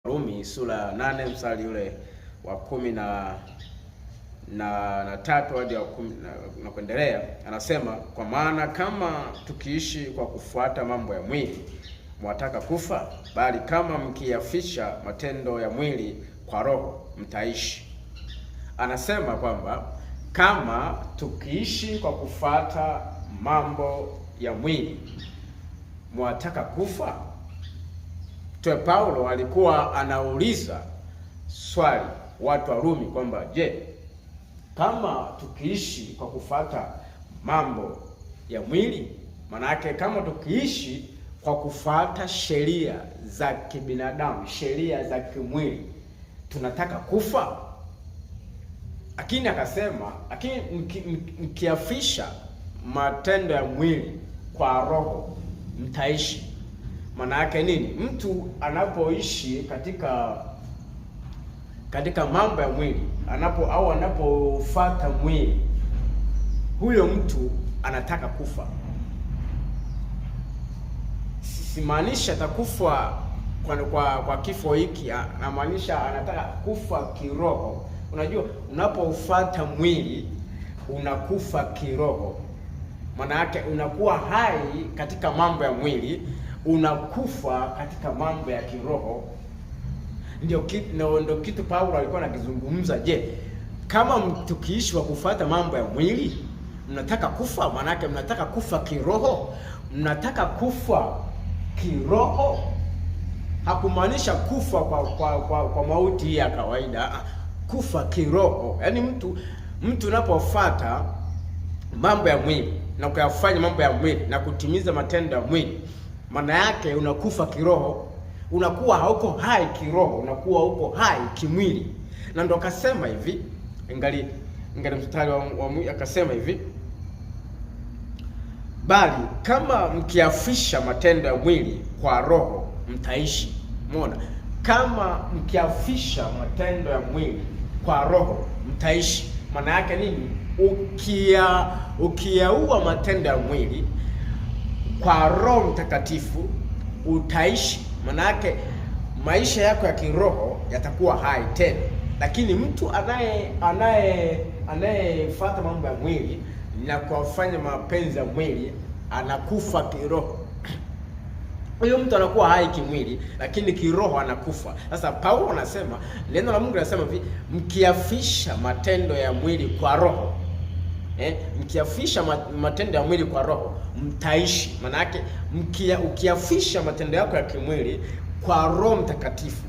Rumi sura ya 8 mstari ule wa 10 na tatu hadi wa 10 na kuendelea, anasema kwa maana kama tukiishi kwa kufuata mambo ya mwili mwataka kufa, bali kama mkiyafisha matendo ya mwili kwa roho mtaishi. Anasema kwamba kama tukiishi kwa kufuata mambo ya mwili mwataka kufa. Mtume Paulo alikuwa anauliza swali watu wa Rumi kwamba je, kama tukiishi kwa kufuata mambo ya mwili, maana yake kama tukiishi kwa kufuata sheria za kibinadamu, sheria za kimwili, tunataka kufa? Lakini akasema, lakini mkiafisha matendo ya mwili kwa roho mtaishi. Maana yake nini? Mtu anapoishi katika mambo ya mwili, anapofuata mwili, huyo mtu anataka kufa. Simaanisha atakufa kwa kifo hiki, anamaanisha anataka kufa kiroho. Unajua, unapofuata mwili unakufa kiroho. Maana yake unakuwa hai katika mambo ya mwili, unakufa katika mambo ya kiroho. Ndio kitu Paulo alikuwa anakizungumza. Je, kama tukiishi kwa kufuata mambo ya mwili mnataka kufa? Maana yake mnataka kufa kiroho, mnataka kufa kiroho. Hakumaanisha kufa kwa mauti ya kawaida, kufa kiroho. Yaani mtu unapofuata mambo ya mwili na kuyafanya mambo ya mwili na kutimiza matendo ya mwili, maana yake unakufa kiroho, unakuwa hauko hai kiroho, unakuwa uko hai kimwili. Na ndo akasema hivi, ingali mstari wa akasema hivi, bali kama mkiafisha matendo ya mwili kwa roho mtaishi. Umeona? Kama mkiafisha matendo ya mwili kwa roho mtaishi. Maana yake nini? Ukiyaua matendo ya mwili kwa Roho Mtakatifu utaishi. Maana yake maisha yako ya kiroho yatakuwa hai tena. Lakini mtu anayefuata mambo ya mwili na kufanya mapenzi ya mwili anakufa kiroho. Huyo mtu anakuwa hai kimwili, lakini kiroho anakufa. Sasa Paulo anasema, neno la Mungu linasema hivi, mkiafisha matendo ya mwili kwa roho, mkiafisha matendo ya mwili kwa roho mtaishi. Maana yake ukiafisha matendo yako ya kimwili kwa Roho Mtakatifu